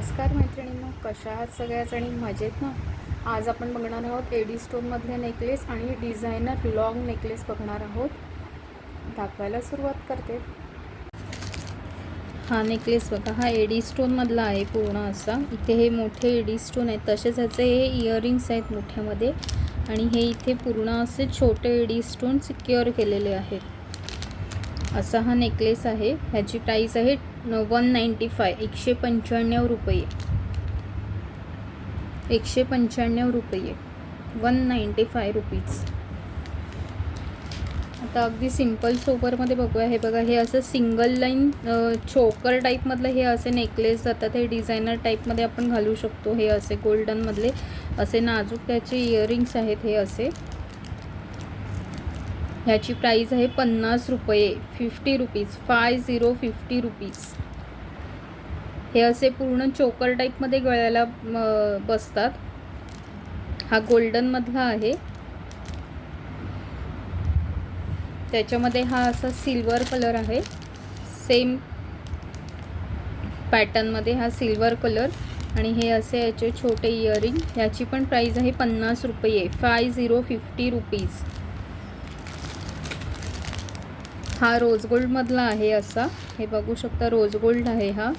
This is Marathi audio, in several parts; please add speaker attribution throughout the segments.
Speaker 1: नमस्कार मैत्रिणींनो, कशा आहात सगळ्याजणी? मजेत ना? आज आपण बघणार आहोत एडी स्टोनमधले नेकलेस आणि डिझायनर लॉंग नेकलेस बघणार आहोत. दाखवायला सुरुवात करते. हा नेकलेस बघा, हा एडी स्टोनमधला आहे पूर्ण असा. इथे हे मोठे एडी स्टोन आहेत, तसेच ह्याचे हे इयरिंग्स आहेत मोठ्यामध्ये, आणि हे इथे पूर्ण असे छोटे एडी स्टोन सिक्युअर केलेले आहेत. असा हा नेकलेस आहे. ह्याची प्राइस आहे 195 195 रुपये. 195 रुपये, 195 रुपीज. आता अगदी सिंपल सोबरमध्ये बघूया. हे बघा, हे असं सिंगल लाईन चोकर टाईपमधलं हे असे नेकलेस जातात. हे डिझायनर टाईपमध्ये आपण घालू शकतो. हे असे गोल्डनमधले असे नाजूक त्याचे इयरिंग्स आहेत. हे असे, ह्याची प्राइस आहे 50 रुपये, 50 रुपीज, 50 रुपीज. हे असे पूर्ण चोकर टाईपमध्ये गळ्याला बसतात. हा गोल्डनमधला आहे. त्याच्यामध्ये हा असा सिल्वर कलर आहे. सेम पॅटर्नमध्ये हा सिल्वर कलर, आणि हे असे याचे छोटे इयरिंग. ह्याची पण प्राइस आहे 50 रुपये, 50 रुपीज. हा रोज गोल्डमधला आहे असा. हे बघू शकता, रोज गोल्ड आहे हा.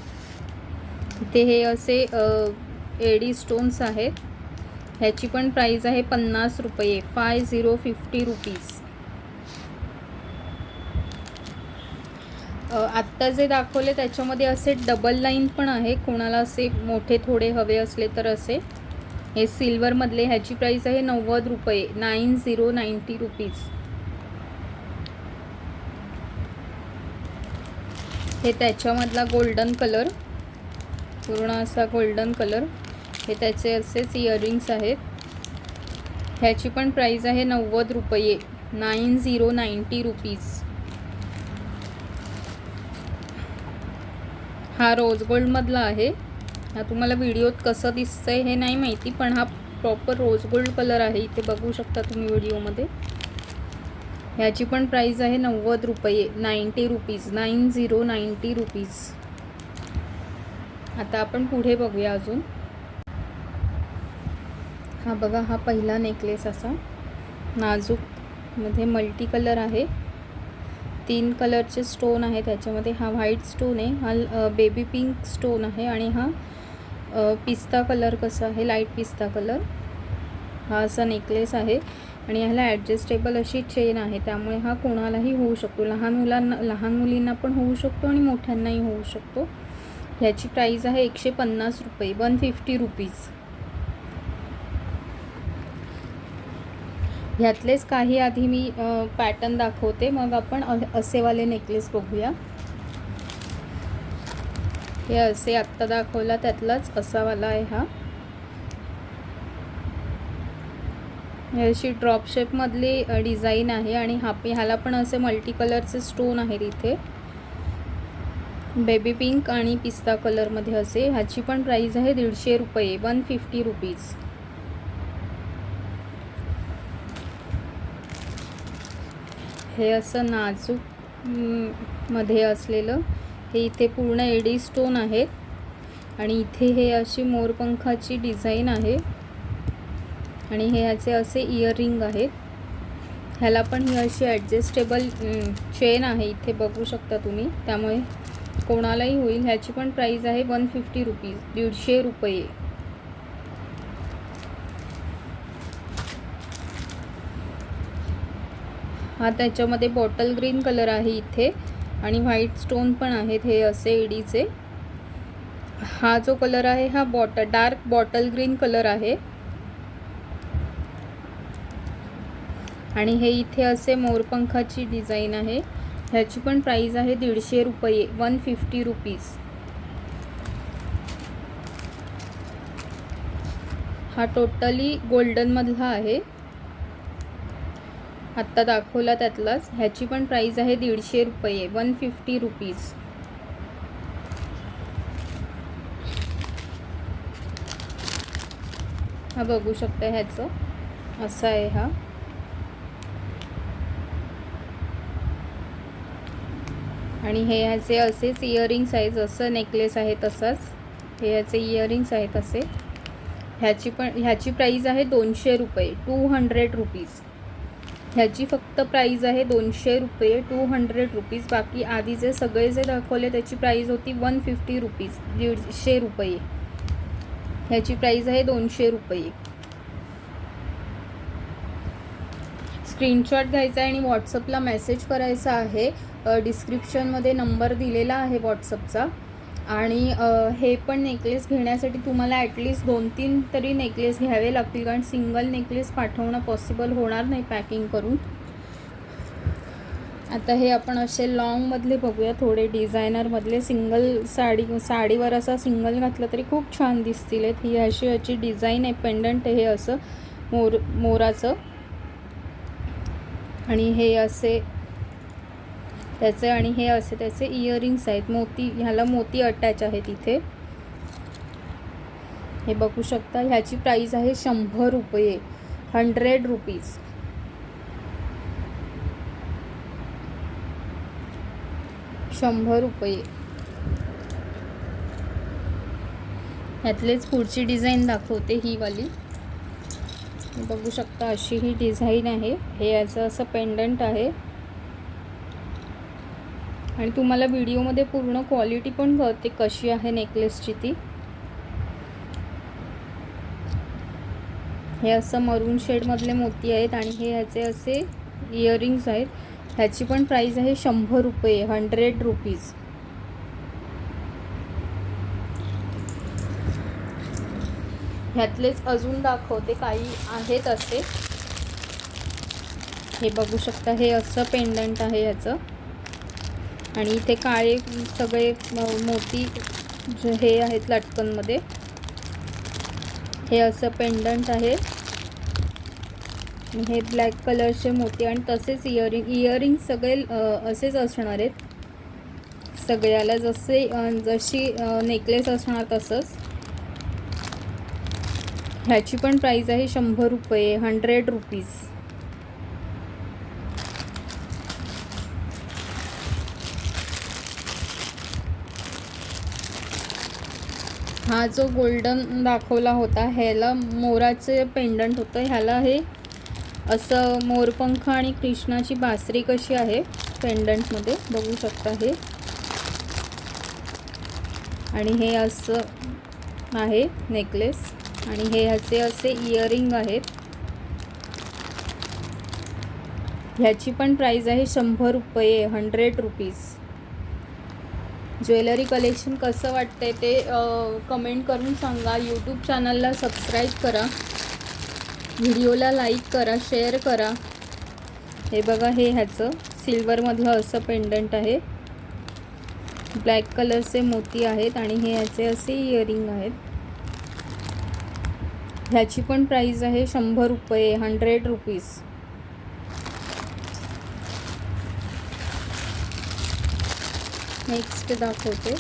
Speaker 1: इथे हे असे एडी स्टोन्स आहेत. ह्याची पण प्राइस आहे 50 रुपये, 50 रुपीज. आत्ता जे दाखवले त्याच्यामध्ये असे डबल लाईन पण आहे. कोणाला असे मोठे थोडे हवे असले तर असे. हे सिल्वरमधले, ह्याची प्राइस आहे 90 रुपये, 90 रुपीज. हे त्याच्यामधला गोल्डन कलर, पूर्ण असा गोल्डन कलर. हे त्याचे असेच इयरिंग्स आहेत. ह्याची पण प्राइस आहे 90 रुपये, 90 रुपीज. हा रोज गोल्डमधला आहे. हा तुम्हाला व्हिडिओत कसं दिसतंय हे नाही माहिती, पण हा प्रॉपर रोज गोल्ड कलर आहे. इथे बघू शकता तुम्ही व्हिडिओमध्ये. ह्याची पण प्राइस आहे 90 रुपये, 90 रुपीज, 90 रुपीज. आता आपण पुढे बघूया अजून. हा बघा, हा पहिला नेकलेस असा नाजूकमध्ये मल्टी कलर आहे. 3 कलरचे स्टोन आहे त्याच्यामध्ये. हा व्हाईट स्टोन आहे, हा बेबी पिंक स्टोन आहे, आणि हा पिस्ता कलर कसा आहे, लाईट पिस्ता कलर. हा असा नेकलेस आहे, आणि ह्याला ॲडजस्टेबल अशी चेन आहे. त्यामुळे हा कोणालाही होऊ शकतो. लहान मुलींना पण होऊ शकतो आणि मोठ्यांनाही होऊ शकतो. ह्याची प्राइस आहे 150 रुपये, 150 रुपीज. ह्यातलेच काही आधी मी पॅटर्न दाखवते, मग आपण असेवाले नेकलेस बघूया. हे असे आत्ता दाखवला त्यातलाच असावाला आहे हा. अशी ड्रॉप शेपमधली डिझाईन आहे, आणि ह्याला पण असे मल्टी कलरचे स्टोन आहेत इथे. बेबी पिंक आणि पिस्ता कलरमध्ये असे. ह्याची पण प्राइस आहे 150 रुपये, 150 रुपीज. हे असं नाजूक मध्ये असलेलं, हे इथे पूर्ण एडी स्टोन आहेत, आणि इथे हे अशी मोरपंखाची डिझाईन आहे, आणि हे ह्याचे असे इयरिंग आहेत. ह्याला पण ही अशी ॲडजस्टेबल चेन आहे, इथे बघू शकता तुम्ही. त्यामुळे कोणालाही होईल. ह्याची पण प्राइस आहे 150 रुपीज, 150 रुपये. हा त्याच्यामध्ये बॉटल ग्रीन कलर आहे इथे, आणि व्हाईट स्टोन पण आहेत हे असे एडीचे. हा जो कलर आहे हा डार्क बॉटल ग्रीन कलर आहे, आणि हे इथे असे मोरपंखाची डिझाईन आहे. ह्याची पण प्राइस आहे 150 रुपये, 150 रुपीज. हा टोटली गोल्डनमधला आहे, आत्ता दाखवला त्यातलाच. ह्याची पण प्राइस आहे 150 रुपये, 150 रुपीज. हा बघू शकता, ह्याचं असं आहे हा. आणि हे ह्याचे असेच इयरिंग्स आहेत, जसं नेकलेस आहे तसंच. हे याचे इयरिंग्स आहेत असे. ह्याची प्राईज आहे 200 रुपये, 200 रुपीज. ह्याची फक्त प्राईज आहे 200 रुपये, 200 रुपीज. बाकी आधी जे सगळे जे दाखवले त्याची प्राईज होती 150 रुपीज, 150 रुपये. ह्याची प्राईज आहे 200 रुपये. स्क्रीनशॉट घ्यायचा आहे आणि व्हॉट्सअपला मेसेज करायचा आहे. डिस्क्रिप्शनमध्ये नंबर दिलेला आहे व्हॉट्सअपचा. आणि हे पण नेकलेस घेण्यासाठी तुम्हाला ॲटलिस्ट 2-3 तरी नेकलेस घ्यावे लागतील, कारण सिंगल नेकलेस पाठवणं पॉसिबल होणार नाही पॅकिंग करून. आता हे आपण असे लॉंगमधले बघूया, थोडे डिझायनरमधले. साडीवर असा सिंगल घातलं तरी खूप छान दिसतील. ही अशी याची डिझाईन आहे, पेंडंट आहे हे असं मोराचं. आणि हे असे त्याचे, आणि हे असे त्याचे इयरिंग्स आहेत. ह्याला मोती अटॅच आहेत इथे, हे बघू शकता. ह्याची प्राईस आहे 100 रुपये, 100 रुपीज. ₹100. ह्यातलेच पुढची डिझाईन दाखवते, ही वाली. बघू शकता अशी ही डिझाईन आहे. हे याचं असं पेंडंट आहे. आणि तुम्हाला व्हिडिओमध्ये पूर्ण क्वालिटी पण कळते कशी आहे नेकलेसची ती. हे असं मरून शेडमधले मोती आहेत आणि हे ह्याचे असे इयरिंग्स आहेत. ह्याची पण प्राईस आहे 100 रुपये, 100 रुपीज. ह्यातलेच अजून दाखवते, काही आहेत असे. हे बघू शकता, हे असं पेंडंट आहे ह्याचं. आणि इथे काळे सगळे मोती जे हे आहेत लटकनमध्ये. हे असं पेंडंट आहे. हे ब्लॅक कलरचे मोती आणि तसेच इयरिंग सगळे असेच असणार आहेत सगळ्याला, जशी नेकलेस असणार तसंच. ह्याची पण प्राईस आहे 100 रुपये, 100 रुपीज. हा जो गोल्डन दाखवला होता ह्याला मोराचे पेंडंट होतं. ह्याला हे असं मोरपंख आणि कृष्णाची बासरी कशी आहे पेंडंटमध्ये, बघू शकता हे. आणि हे असं आहे नेकलेस. आणि हे ह्याचे असे इयरिंग आहेत. ह्याची पण प्राईस आहे 100 रुपये, 100 रुपीज. ज्वेलरी कलेक्शन कसं वाटतंय ते कमेंट करून सांगा. यूट्यूब चॅनलला सबस्क्राईब करा, व्हिडिओला लाईक करा, शेअर करा. हे बघा, हे ह्याचं सिल्वरमधलं असं पेंडंट आहे. ब्लॅक कलरचे मोती आहेत आणि हे ह्याचे असे इयरिंग आहेत. ह्याची पण प्राईस आहे 100 रुपये, 100 रुपीज. नेक्स्ट दाखवते.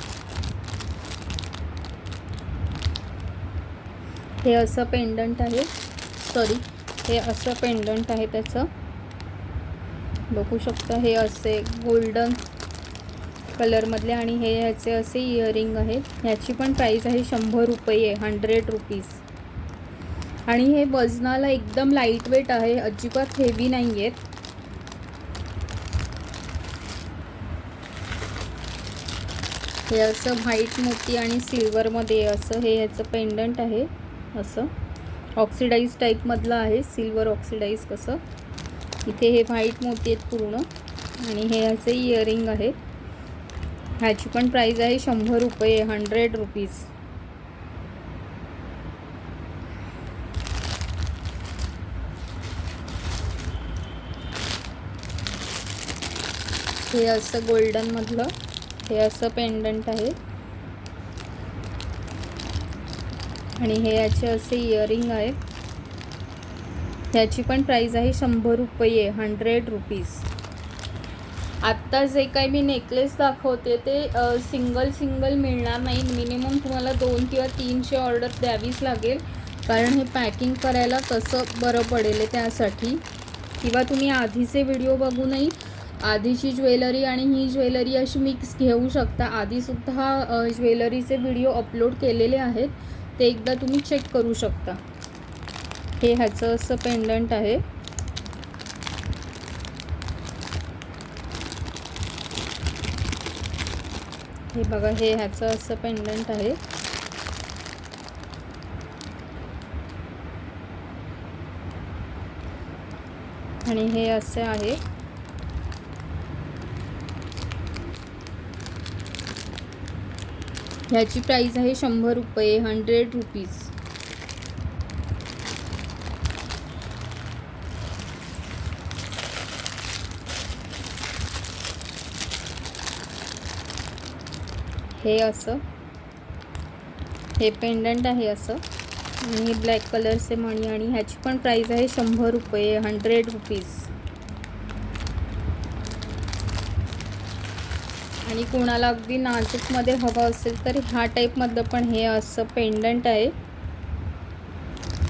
Speaker 1: हे असं पेंडंट आहे, हे असं पेंडंट आहे त्याचं, बघू शकता. हे असे गोल्डन कलरमधले आणि हे ह्याचे असे इयरिंग आहेत. ह्याची पण प्राईस आहे 100 रुपये, 100 रुपीज. आणि हे वजनाला एकदम लाईट वेट आहे, अजिबात हेवी नाही आहेत. हे असं व्हाईट मोती आणि सिल्वरमध्ये असं हे ह्याचं पेंडंट आहे. असं ऑक्सिडाईज टाईपमधलं आहे, सिल्वर ऑक्सिडाईज कसं. इथे हे व्हाईट मोती आहेत पूर्ण आणि हे ह्याचे इयरिंग आहेत. ह्याची पण प्राईस आहे 100 रुपये, 100 रुपीज. हे असं गोल्डनमधलं हे असं पेंडंट आहे आणि हे याचे असे इयरिंग आहेत. ह्याची पण प्राईस आहे 100 रुपये, 100 रुपीज. आत्ता जे काही मी नेकलेस दाखवते ते सिंगल मिळणार नाही. मिनिमम तुम्हाला 2 किंवा 300 ऑर्डर द्यावीच लागेल, कारण हे पॅकिंग करायला तसं बरं पडेल त्यासाठी. किंवा तुम्ही आधीचे व्हिडिओ बघूनही आधीची ज्वेलरी आणि ही ज्वेलरी अशी मिक्स घेऊ शकता. आधीसुद्धा ज्वेलरीचे व्हिडिओ अपलोड केलेले आहेत, ते एकदा तुम्ही चेक करू शकता. हे ह्याचं असं पेंडंट आहे. हे बघा, हे ह्याचं असं पेंडंट आहे. आणि हे असे आहे. ह्याची प्राइस आहे 100 रुपये, 100 रुपीज. हे असं हे पेंडंट आहे असं, आणि हे ब्लॅक कलरचे मणी, आणि ह्याची पण प्राइस आहे 100 रुपये, 100 रुपीज. आणि कोणाला अगदी नाजूकमध्ये हवं असेल तर ह्या टाईपमधलं पण हे असं पेंडंट आहे.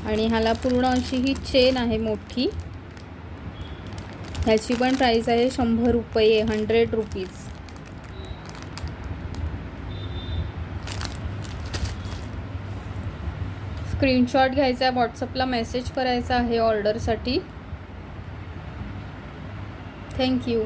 Speaker 1: आणि ह्याला पूर्ण अशी ही चेन आहे मोठी. ह्याची पण प्राइस आहे 100 रुपये, 100 रुपीज. स्क्रीनशॉट घ्यायचा आहे, व्हॉट्सअपला मेसेज करायचा आहे ऑर्डरसाठी. थँक्यू.